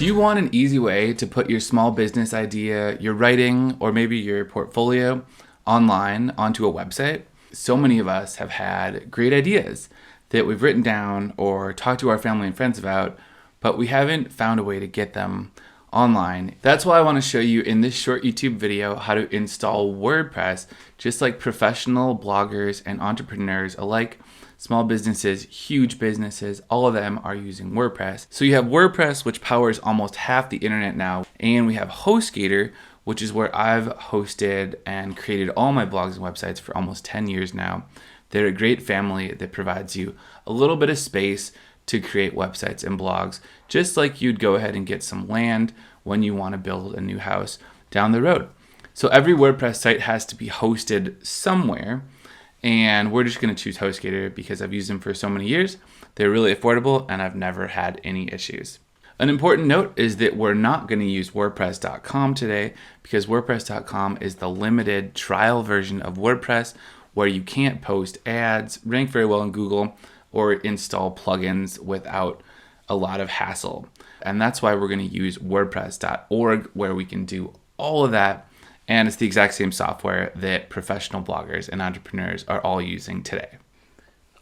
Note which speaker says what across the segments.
Speaker 1: Do you want an easy way to put your small business idea, your writing, or maybe your portfolio online onto a website? So many of us have had great ideas that we've written down or talked to our family and friends about, but we haven't found a way to get them online. That's why I want to show you in this short YouTube video how to install WordPress, just like professional bloggers and entrepreneurs alike. Small businesses, huge businesses, all of them are using WordPress. So you have WordPress, which powers almost half the internet now, and we have HostGator, which is where I've hosted and created all my blogs and websites for almost 10 years now. They're a great family that provides you a little bit of space to create websites and blogs, just like you'd go ahead and get some land when you want to build a new house down the road. So every WordPress site has to be hosted somewhere, and we're just going to choose HostGator because I've used them for so many years. They're really affordable, and I've never had any issues. An important note is that we're not going to use WordPress.com today because WordPress.com is the limited trial version of WordPress where you can't post ads, rank very well in Google, or install plugins without a lot of hassle. And that's why we're going to use WordPress.org where we can do all of that. And it's the exact same software that professional bloggers and entrepreneurs are all using today.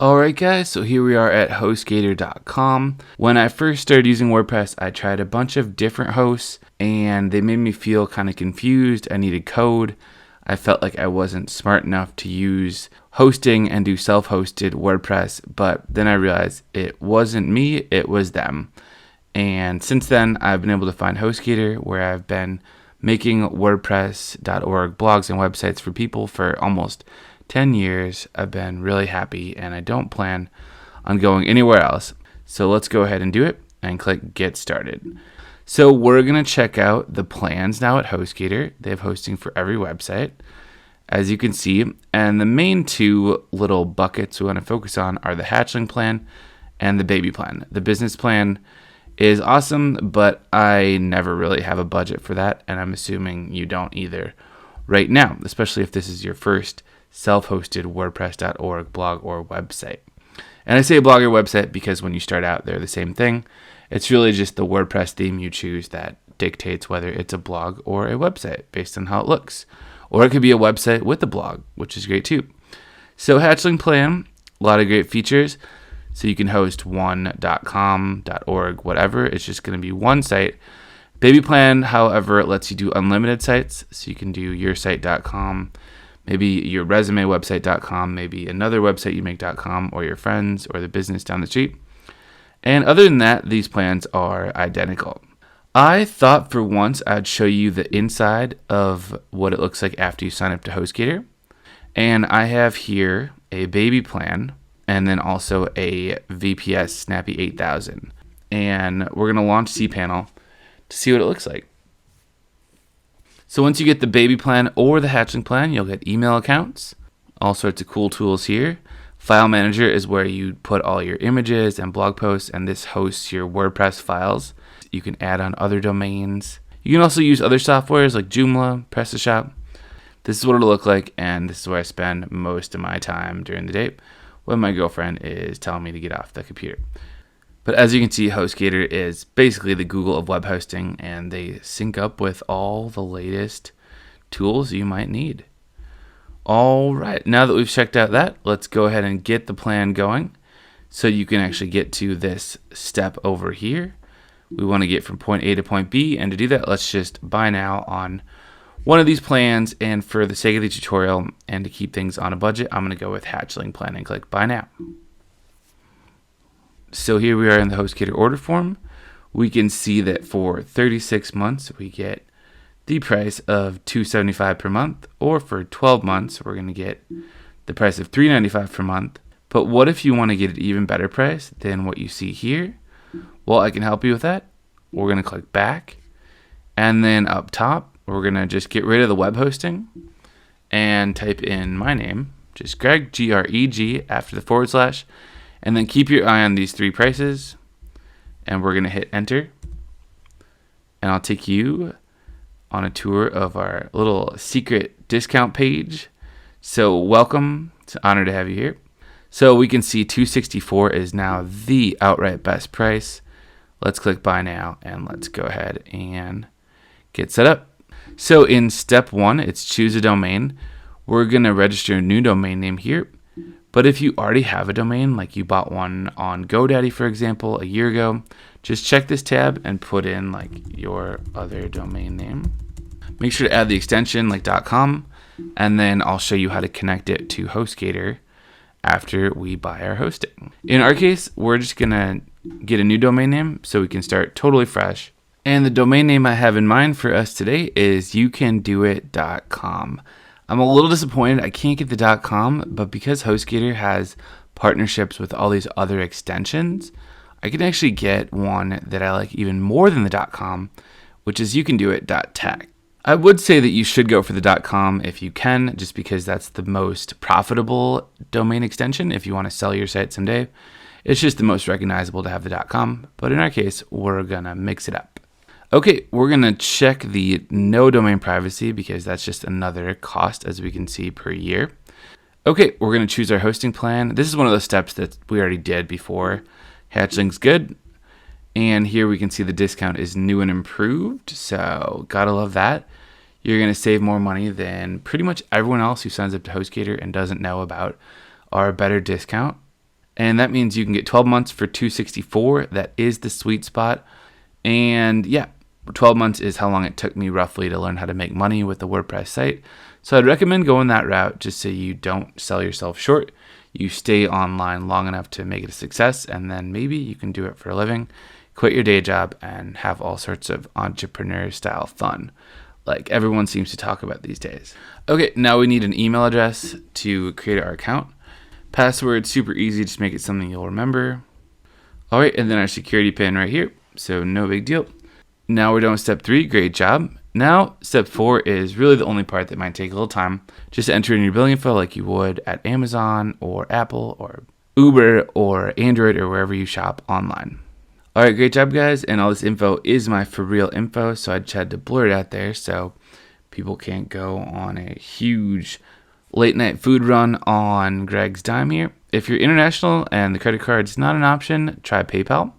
Speaker 1: Alright guys, so here we are at HostGator.com. When I first started using WordPress, I tried a bunch of different hosts and they made me feel kind of confused. I needed code. I felt like I wasn't smart enough to use hosting and do self-hosted WordPress, but then I realized it wasn't me, it was them. And since then, I've been able to find HostGator, where I've been making WordPress.org blogs and websites for people for almost 10 years. I've been really happy and I don't plan on going anywhere else. So let's go ahead and do it and click Get Started. So we're going to check out the plans now at HostGator. They have hosting for every website, as you can see. And the main two little buckets we want to focus on are the hatchling plan and the baby plan. The business plan is awesome, but I never really have a budget for that, and I'm assuming you don't either right now, especially if this is your first self-hosted WordPress.org blog or website. And I say blog or website because when you start out, they're the same thing. It's really just the WordPress theme you choose that dictates whether it's a blog or a website based on how it looks. Or it could be a website with a blog, which is great too. So hatchling plan, a lot of great features. So you can host one.com, .org, whatever. It's just going to be one site. Baby plan, however, it lets you do unlimited sites. So you can do yoursite.com, maybe your resume website.com, maybe another website you make.com, or your friends or the business down the street. And other than that, these plans are identical. I thought for once I'd show you the inside of what it looks like after you sign up to HostGator. And I have here a baby plan, and then also a VPS Snappy 8000. And we're going to launch cPanel to see what it looks like. So once you get the baby plan or the hatchling plan, you'll get email accounts, all sorts of cool tools here. File manager is where you put all your images and blog posts, and this hosts your WordPress files. You can add on other domains. You can also use other softwares like Joomla, PrestaShop. This is what it'll look like, and this is where I spend most of my time during the day when my girlfriend is telling me to get off the computer. But as you can see, HostGator is basically the Google of web hosting, and they sync up with all the latest tools you might need. All right, now that we've checked out that, let's go ahead and get the plan going so you can actually get to this step over here. We want to get from point A to point B, and to do that, let's just buy now on one of these plans. And for the sake of the tutorial and to keep things on a budget, I'm going to go with hatchling plan and click buy now. So here we are in the HostGator order form. We can see that for 36 months, we get the price of $275 per month, or for 12 months, we're going to get the price of $395 per month. But what if you want to get an even better price than what you see here? Well, I can help you with that. We're going to click back, and then up top, we're going to just get rid of the web hosting and type in my name, just Greg, G-R-E-G, after the /, and then keep your eye on these three prices, and we're going to hit enter, and I'll take you on a tour of our little secret discount page. So welcome, it's an honor to have you here. So we can see $264 is now the outright best price. Let's click buy now and let's go ahead and get set up. So in step 1, it's choose a domain. We're going to register a new domain name here. But if you already have a domain, like you bought one on GoDaddy, for example, a year ago, just check this tab and put in like your other domain name. Make sure to add the extension like .com, and then I'll show you how to connect it to HostGator after we buy our hosting. In our case, we're just gonna get a new domain name so we can start totally fresh. And the domain name I have in mind for us today is youcandoit.com. I'm a little disappointed I can't get the .com, but because HostGator has partnerships with all these other extensions, I can actually get one that I like even more than the .com, which is youcandoit.tech. I would say that you should go for the .com if you can, just because that's the most profitable domain extension if you want to sell your site someday. It's just the most recognizable to have the .com, but in our case, we're gonna mix it up. Okay, we're gonna check the no domain privacy because that's just another cost, as we can see, per year. Okay, we're gonna choose our hosting plan. This is one of those steps that we already did before. Hatchling's good. And here we can see the discount is new and improved, so gotta love that. You're gonna save more money than pretty much everyone else who signs up to HostGator and doesn't know about our better discount. And that means you can get 12 months for $264. That is the sweet spot. And yeah, 12 months is how long it took me roughly to learn how to make money with the WordPress site. So I'd recommend going that route just so you don't sell yourself short. You stay online long enough to make it a success, and then maybe you can do it for a living, quit your day job, and have all sorts of entrepreneur style fun like everyone seems to talk about these days. Okay, now we need an email address to create our account. Password, super easy, just make it something you'll remember. All right, and then our security pin right here, so no big deal. Now we're done with step 3, great job. Now, step 4 is really the only part that might take a little time. Just enter in your billing info like you would at Amazon or Apple or Uber or Android or wherever you shop online. All right, great job, guys. And all this info is my for real info, so I just had to blur it out there so people can't go on a huge late night food run on Greg's dime here. If you're international and the credit card's not an option, try PayPal.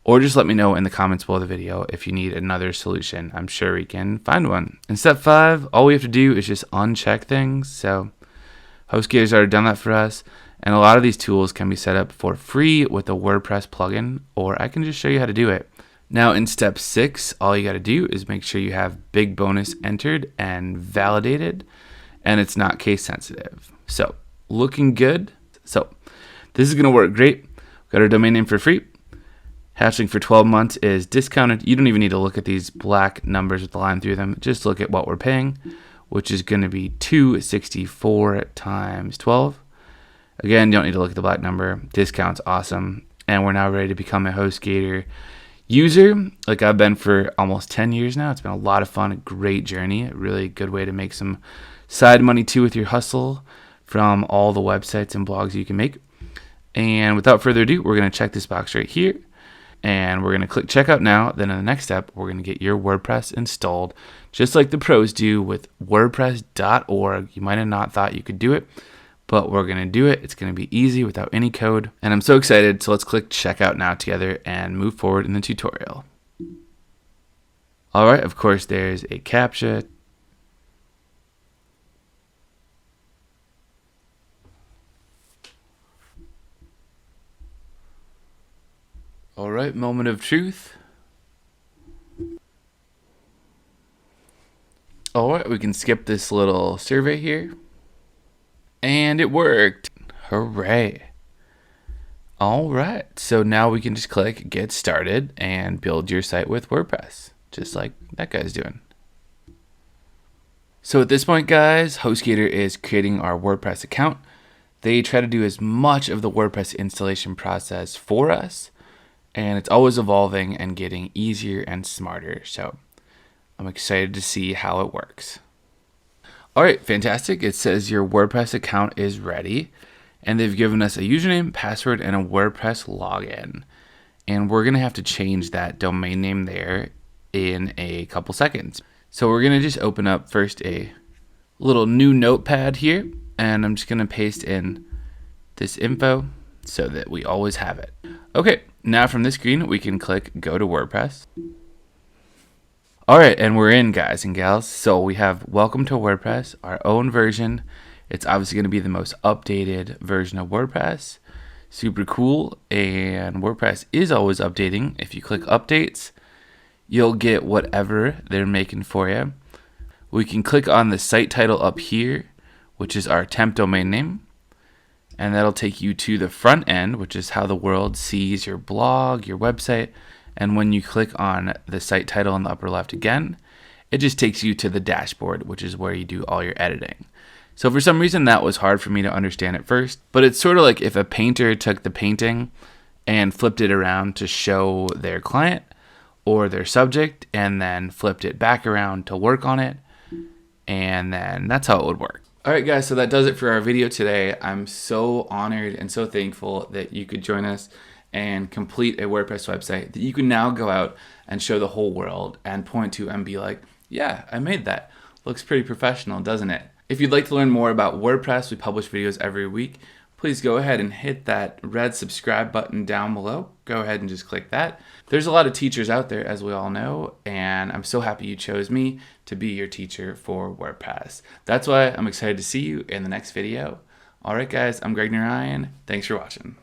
Speaker 1: Or just let me know in the comments below the video if you need another solution. I'm sure we can find one. In step 5, all we have to do is just uncheck things. So HostGator's already done that for us. And a lot of these tools can be set up for free with a WordPress plugin, or I can just show you how to do it. Now in step 6, all you got to do is make sure you have BIGBONUS entered and validated, and it's not case sensitive. So looking good. So this is going to work great. We've got our domain name for free. Hatchling for 12 months is discounted. You don't even need to look at these black numbers with the line through them. Just look at what we're paying, which is going to be $264 times 12. Again, you don't need to look at the black number. Discount's awesome. And we're now ready to become a HostGator user, like I've been for almost 10 years now. It's been a lot of fun, a great journey, a really good way to make some side money too with your hustle from all the websites and blogs you can make. And without further ado, we're going to check this box right here. And we're going to click checkout now. Then in the next step, we're going to get your WordPress installed, just like the pros do with WordPress.org. You might have not thought you could do it, but we're going to do it. It's going to be easy without any code. And I'm so excited. So let's click checkout now together and move forward in the tutorial. All right, of course, there's a CAPTCHA. All right, moment of truth. All right, we can skip this little survey here. And it worked. Hooray. All right, so now we can just click get started and build your site with WordPress, just like that guy's doing. So at this point, guys, HostGator is creating our WordPress account. They try to do as much of the WordPress installation process for us, and it's always evolving and getting easier and smarter. So I'm excited to see how it works. All right, fantastic. It says your WordPress account is ready, and they've given us a username, password, and a WordPress login. And we're gonna have to change that domain name there in a couple seconds. So we're gonna just open up first a little new notepad here, and I'm just gonna paste in this info so that we always have it. Okay, now from this screen, we can click Go to WordPress. All right, and we're in, guys and gals. So we have Welcome to WordPress, our own version. It's obviously going to be the most updated version of WordPress. Super cool, and WordPress is always updating. If you click Updates, you'll get whatever they're making for you. We can click on the site title up here, which is our temp domain name. And that'll take you to the front end, which is how the world sees your blog, your website. And when you click on the site title in the upper left again, it just takes you to the dashboard, which is where you do all your editing. So for some reason, that was hard for me to understand at first. But it's sort of like if a painter took the painting and flipped it around to show their client or their subject, and then flipped it back around to work on it. And then that's how it would work. All right, guys, so that does it for our video today. I'm so honored and so thankful that you could join us and complete a WordPress website that you can now go out and show the whole world and point to and be like, yeah, I made that. Looks pretty professional, doesn't it? If you'd like to learn more about WordPress, we publish videos every week. Please go ahead and hit that red subscribe button down below. Go ahead and just click that. There's a lot of teachers out there, as we all know, and I'm so happy you chose me to be your teacher for WordPress. That's why I'm excited to see you in the next video. All right, guys, I'm Greg Narayan. Thanks for watching.